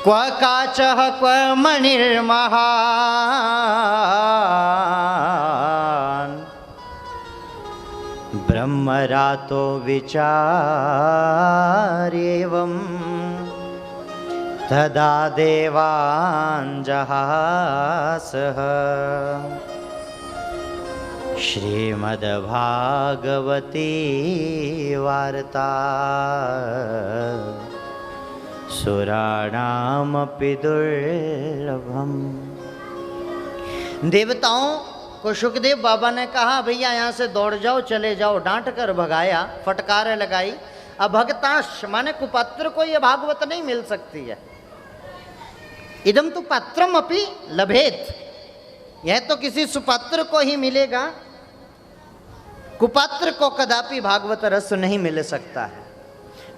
क्व काचः क्व मणिर्महान्, ब्रह्मरातो विचार्येवं तदा देवान् जहासः। श्रीमद्भागवती वार्ता सुराणामपि दुर्लभम। देवताओं को सुखदेव बाबा ने कहा, भैया यहाँ से दौड़ जाओ, चले जाओ। डांट कर भगाया, फटकार लगाई। अभक्ताश माने कुपात्र को यह भागवत नहीं मिल सकती है। इदम तो पात्रम अपि लभेत, यह तो किसी सुपात्र को ही मिलेगा, कुपात्र को कदापि भागवत रस नहीं मिल सकता है।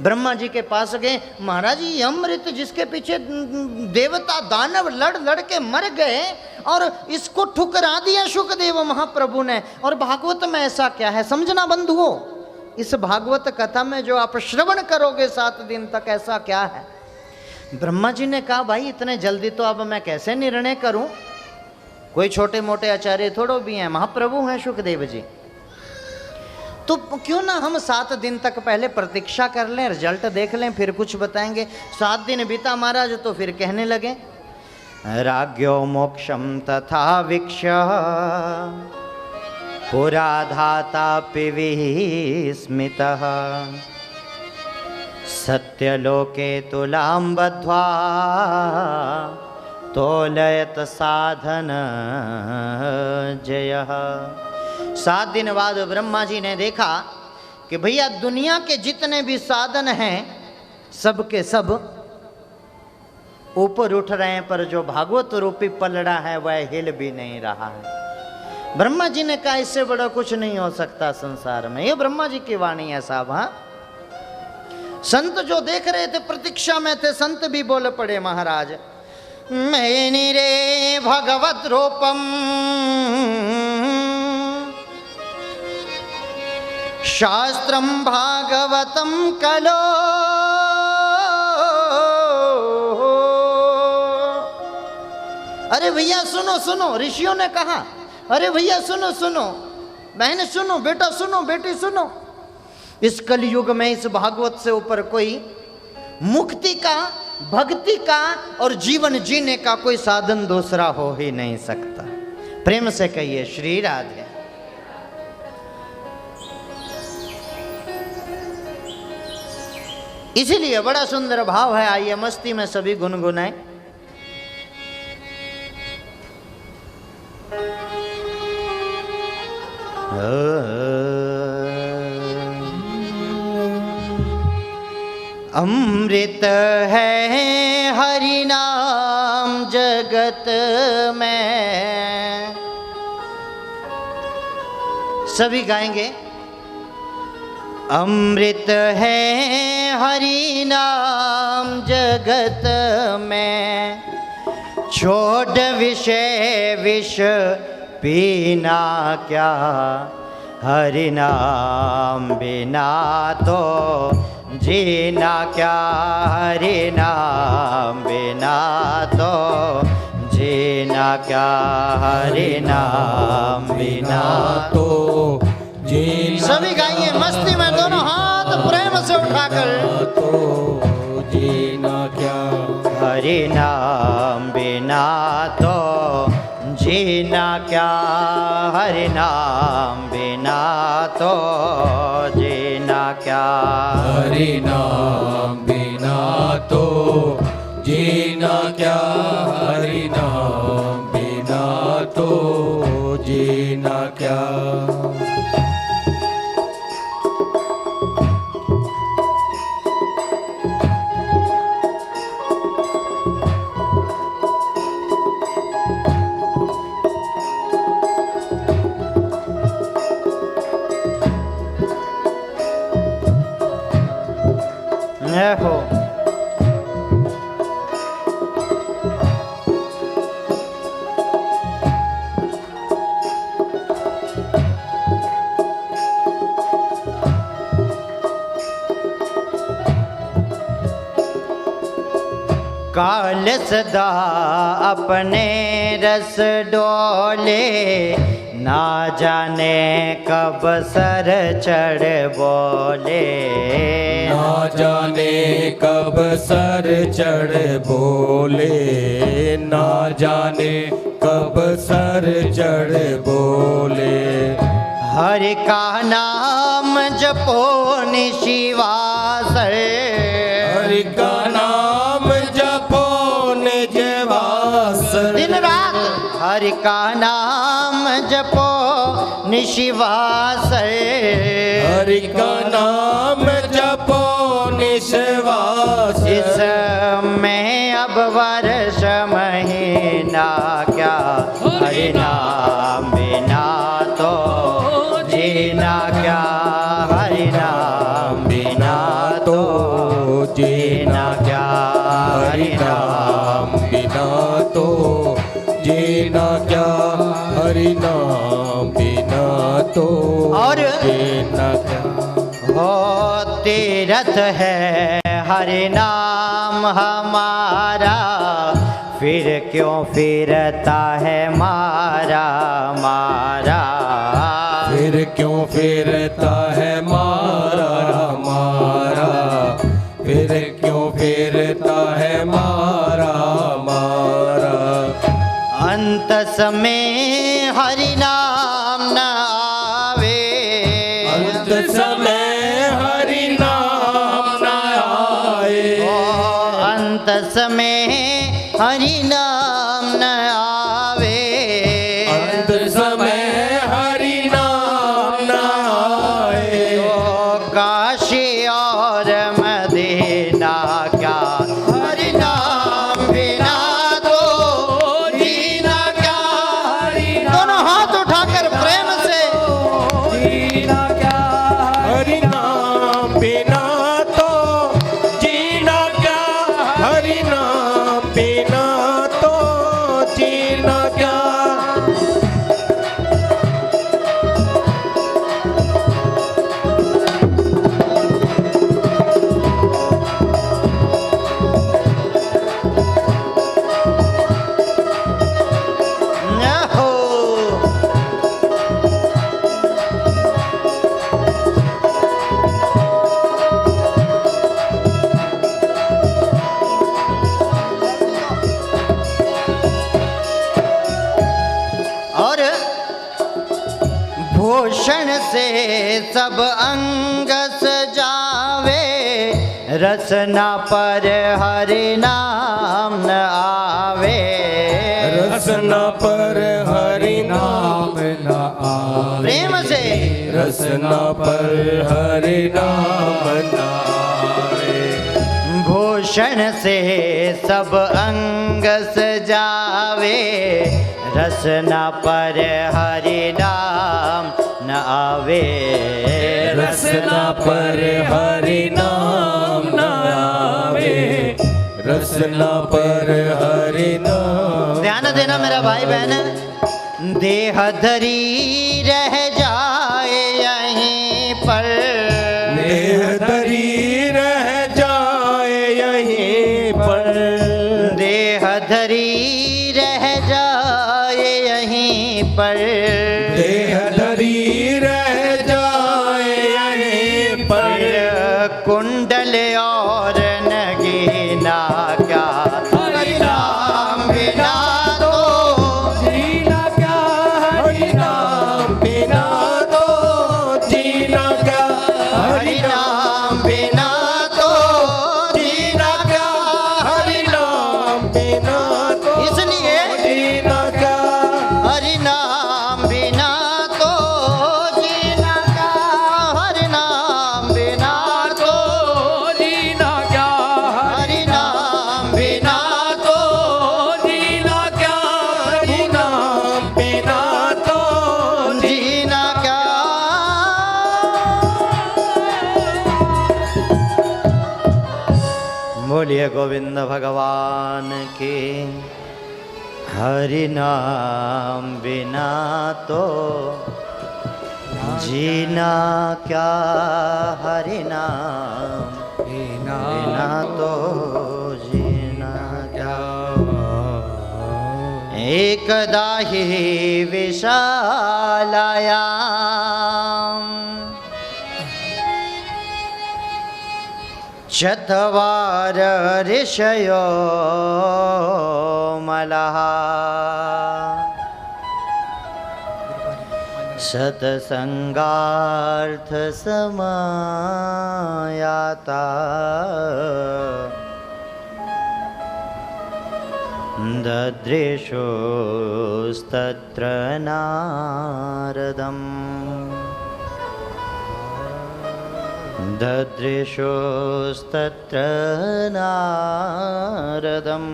ब्रह्मा जी के पास गए, महाराज ये अमृत जिसके पीछे देवता दानव लड़ लड़ के मर गए और इसको ठुकरा दिया सुखदेव महाप्रभु ने, और भागवत में ऐसा क्या है? समझना बंधुओं, इस भागवत कथा में जो आप श्रवण करोगे 7 दिन तक, ऐसा क्या है? ब्रह्मा जी ने कहा, भाई इतने जल्दी तो अब मैं कैसे निर्णय करूं? कोई छोटे मोटे आचार्य थोड़ो भी हैं, महाप्रभु हैं सुखदेव जी। तो क्यों ना हम 7 दिन तक पहले प्रतीक्षा कर लें, रिजल्ट देख लें, फिर कुछ बताएंगे। 7 दिन बीता महाराज तो फिर कहने लगे, राज्ञो मोक्षम तथा वीक्ष्य पुरा धातापि विस्मितः, सत्यलोके तुलां बद्ध्वा तोलयत साधन जयः। 7 दिन बाद ब्रह्मा जी ने देखा कि भैया दुनिया के जितने भी साधन हैं सब के सब ऊपर उठ रहे हैं, पर जो भागवत रूपी पलड़ा है वह हिल भी नहीं रहा है। ब्रह्मा जी ने कहा, इससे बड़ा कुछ नहीं हो सकता संसार में। ये ब्रह्मा जी की वाणी है साहब। हाँ, संत जो देख रहे थे प्रतीक्षा में थे, संत भी बोल पड़े, महाराज मैनि रे भगवत रूपम शास्त्रम भागवतम कलो, अरे भैया सुनो सुनो, ऋषियों ने कहा, अरे भैया सुनो सुनो, बहन सुनो, बेटा सुनो, बेटी सुनो, इस कलयुग में इस भागवत से ऊपर कोई मुक्ति का, भक्ति का और जीवन जीने का कोई साधन दूसरा हो ही नहीं सकता। प्रेम से कहिए श्री राधे। इसीलिए बड़ा सुंदर भाव है, आइए मस्ती में सभी गुनगुनाएं। अमृत है हरि नाम जगत में, सभी गाएंगे। अमृत है हरि नाम जगत में, छोड़ विषय विष पीना क्या, हरि नाम बिना तो जीना क्या, हरि नाम बिना तो जीना क्या, हरि नाम बिना तो जीना सभी गाइए मस्ती में, दोनों हाथ प्रेम से उठाकर। तो जीना क्या, हरि नाम बिना तो जीना क्या, हरि नाम बिना तो जीना क्या, हरि नाम बिना तो जीना क्या, हरि नाम बिना तो जीना क्या। हो। काल सदा अपने रस डोले, ना जाने कब सर चढ़ बोले। ना जाने कब सर चढ़ बोले, ना जाने कब सर चढ़ बोले। हरि का नाम जपो निशिवासर, हरि का नाम जपो निजवासर। दिन रात हरि का नाम जपो निशिवासर। हरि का नाम जपो निश्वास। इसमें अब वर्ष महीना क्या, हरि नाम बिना तो जीना क्या, हरि नाम बिना तो जीना क्या, हरि नाम बिना तो जीना क्या, हरि नाम बिना तो और जीना क्या। हो तीरथ है हरि नाम हमारा, फिर क्यों फिरता है मारा मारा। फिर क्यों फिरता है मारा मारा, फिर क्यों फिरता है मारा मारा। अंत समय हरि नाम न आवे, अंत समय हरि नाम न आए। अंत समय हरि नाम न आवे। अंत समय हरि नाम न आए। तो काशी और मदीना क्या, हरि नाम बिना तो जीना क्या, हरि दोनों हाथ उठाकर प्रेम से जीना क्या, हरि नाम बिना तो जीना क्या, हरि नाम बिना तो जीना क्या। हो। और भूषण से सब अंग सजावे, रसना पर हरि नाम न आवे। रसना पर हरि नाम न आवे। प्रेम से रसना पर हरि नाम न आवे। भूषण से सब अंग सजावे, रसना पर हरि नाम न आवे। रसना पर हरि नाम न आवे। रसना पर हरि नाम। ध्यान देना मेरा भाई बहन, देह धरी रह जाए यहीं पर, देह धरी रह जाए यहीं पर। देह धरी रह जाए यहीं पर। देह धरी रह जाए यहीं पर। कुंडल और नगीना क्या, हरि नाम बिना तो जीना क्या, हरि नाम बिना तो जीना क्या, हरि नाम बिना तो जीना क्या, हरि नाम बिना तो इसलिए जीना क्या। हरि नाम बिना बोलिए गोविंद भगवान के। हरि नाम बिना तो जीना क्या, हरि नाम बिना तो जीना क्या। एकदा हि विशालायां चत्वार ऋषयो मलः सत्संगार्थ समायाता ददृशोस्तत्र नारदम् ददृशोस्तत्र नारदम्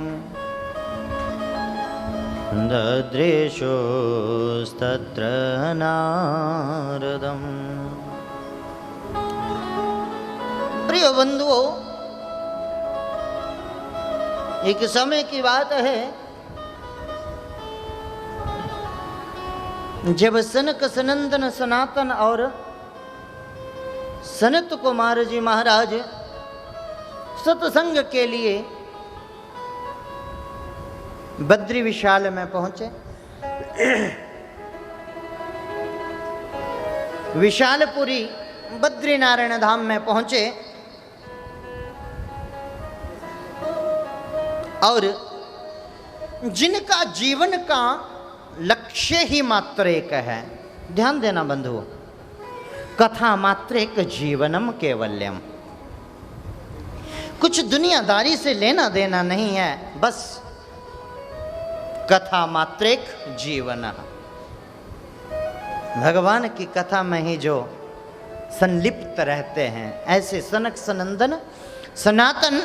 ददृशोस्तत्र नारदम्। प्रिय बंधुओं, एक समय की बात है जब सनक सनंदन सनातन और सनत कुमार जी महाराज सत्संग के लिए बद्री विशाल में पहुंचे। विशालपुरी बद्री नारायण धाम में पहुंचे और जिनका जीवन का लक्ष्य ही मात्र एक है, ध्यान देना बंधुओं, कथा मात्र एक जीवनम केवल्यम, कुछ दुनियादारी से लेना देना नहीं है, बस कथा मात्र एक जीवन। भगवान की कथा में ही जो संलिप्त रहते हैं, ऐसे सनक सनंदन सनातन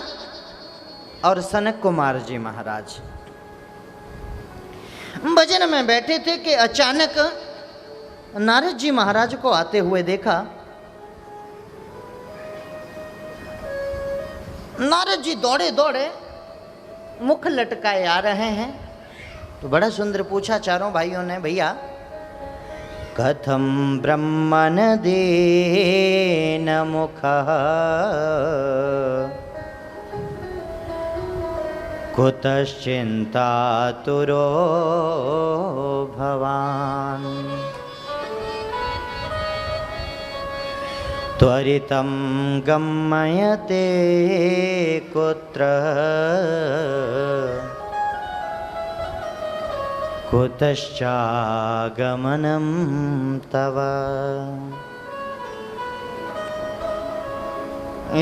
और सनक कुमार जी महाराज भजन में बैठे थे कि अचानक नारद जी महाराज को आते हुए देखा। नारद जी दौड़े दौड़े मुख लटकाए आ रहे हैं, तो बड़ा सुंदर पूछा चारों भाइयों ने, भैया कथम ब्रह्मन देन मुखः कुतश्चिन्तातुरो भवान् त्वरितं गमयते कुत्र कुतश्चागमनं तव।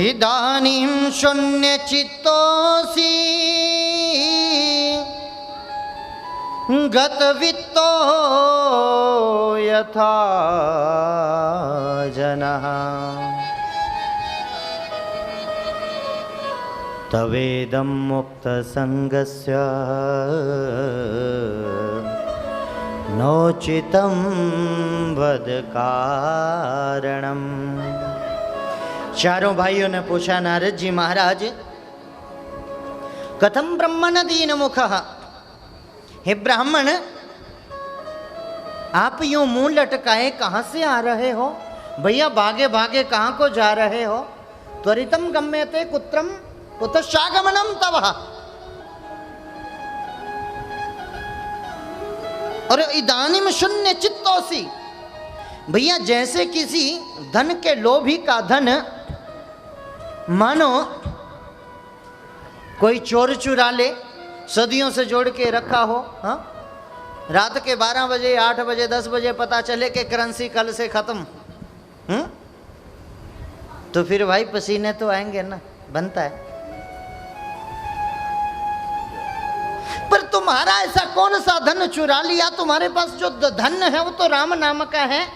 इदानीं शून्यचित्तोऽसि गतवित्तो यथा जनः तवेदं मुक्तसङ्गस्य नोचितं वद कारणम्। चारों भाइयों ने पूछा, नारद जी महाराज कथम ब्रह्मण दीन मुखः, हे ब्राह्मण आप यूं मुंह लटकाए कहां से आ रहे हो? भैया भागे भागे कहां को जा रहे हो? त्वरितम गम्यते कुत्रम कुतश्चागमनम तव। और इदानीम शून्य चित्तोसी, भैया जैसे किसी धन के लोभी का धन मानो कोई चोर चुरा ले, सदियों से जोड़ के रखा हो, हाँ? रात के 12 बजे 8 बजे 10 बजे पता चले कि करेंसी कल से खत्म, तो फिर भाई पसीने तो आएंगे ना, बनता है। पर तुम्हारा ऐसा कौन सा धन चुरा लिया? तुम्हारे पास जो धन है वो तो राम नाम का है।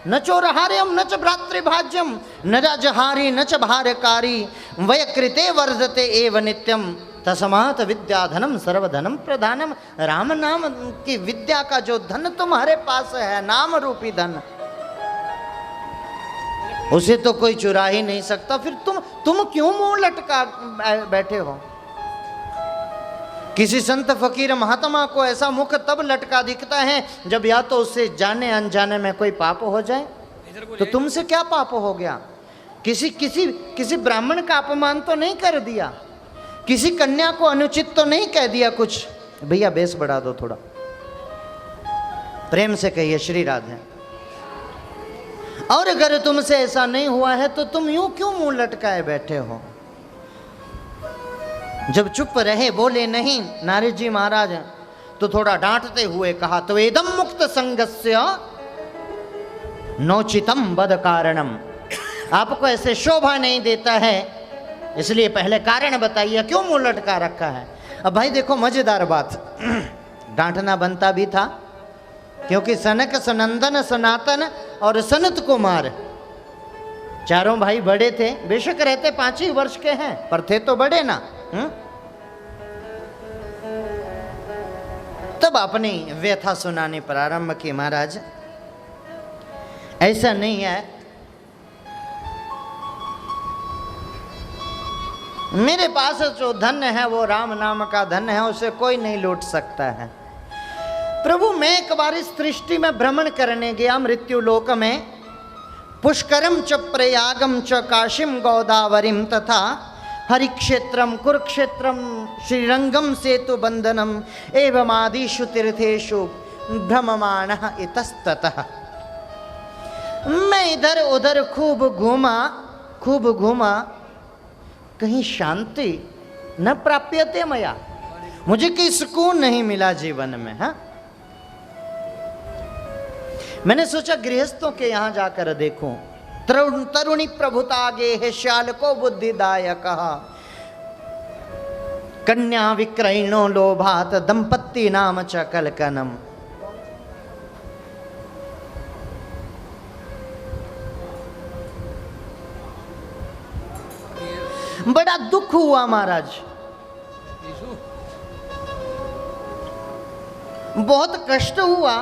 न चोरहार्यम न च भ्रातृभाज्यम न राजहारी न च भारकारी वयकृते वर्धते एव नित्यम तस्मात् विद्याधनम सर्वधनम प्रधानम। राम नाम की विद्या का जो धन तुम्हारे पास है, नाम रूपी धन, उसे तो कोई चुरा ही नहीं सकता, फिर तुम क्यों मुंह लटका बैठे हो? किसी संत फकीर महात्मा को ऐसा मुख तब लटका दिखता है जब या तो उससे जाने अनजाने में कोई पाप हो जाए। तो तुमसे क्या पाप हो गया? किसी ब्राह्मण का अपमान तो नहीं कर दिया, किसी कन्या को अनुचित तो नहीं कह दिया कुछ? भैया बेस बढ़ा दो थोड़ा, प्रेम से कहिए श्री राधे। और अगर तुमसे ऐसा नहीं हुआ है तो तुम यूं क्यों मुंह लटकाए बैठे हो? जब चुप रहे, बोले नहीं नारद जी महाराज, तो थोड़ा डांटते हुए कहा, तो एदम मुक्त संगस्य नोचितम बद कारणम। आपको ऐसे शोभा नहीं देता है, इसलिए पहले कारण बताइए, क्यों मुंह लटका रखा है? अब भाई देखो मजेदार बात, डांटना बनता भी था, क्योंकि सनक सनंदन सनातन और सनत कुमार चारों भाई बड़े थे, बेशक रहते 5 ही वर्ष के हैं पर थे तो बड़े ना। तब अपनी व्यथा सुनाने प्रारंभ की, महाराज ऐसा नहीं है, मेरे पास जो धन है वो राम नाम का धन है, उसे कोई नहीं लूट सकता है। प्रभु मैं एक बार इस सृष्टि में भ्रमण करने गया, मृत्यु लोक में, पुष्करम च प्रयागम च काशीम गोदावरीम तथा हरिक्षेत्रम कुरुक्षेत्रम श्रीरंगम सेतु बंधनम एवं आदिषु तीर्थेषु भ्रममाणः इतस्ततः। मैं इधर उधर खूब घूमा, कहीं शांति न प्राप्यते मया, मुझे कोई सुकून नहीं मिला जीवन में। हाँ, मैंने सोचा गृहस्थों के यहां जाकर देखूं। तरुणी प्रभुता गे है श्याल को बुद्धिदायक, कन्या विक्रयणो लोभात दंपत्ति नाम च कलकनम। बड़ा दुख हुआ महाराज, बहुत कष्ट हुआ।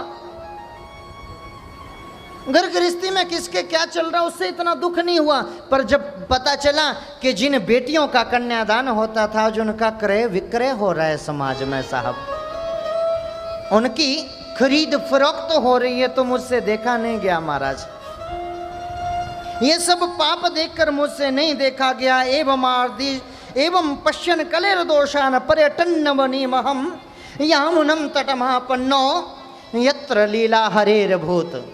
घर गृहस्थी में किसके क्या चल रहा उससे इतना दुख नहीं हुआ, पर जब पता चला कि जिन बेटियों का कन्यादान होता था, जो उनका क्रय विक्रय हो रहा है समाज में साहब, उनकी खरीद फरोख्त हो रही है, तो मुझसे देखा नहीं गया महाराज। ये सब पाप देखकर मुझसे नहीं देखा गया। एवं पश्यन कलेर दोषान पर्यटन वनीमहम यामुनम तटमापन्नो यत्र लीला हरेर भूत।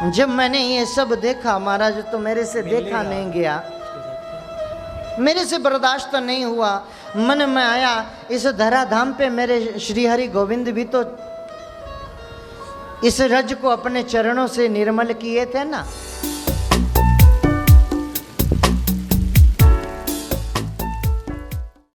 जब मैंने ये सब देखा महाराज, तो मेरे से देखा नहीं गया, मेरे से बर्दाश्त नहीं हुआ। मन में आया, इस धराधाम पे मेरे श्री हरि गोविंद भी तो इस रज को अपने चरणों से निर्मल किए थे ना।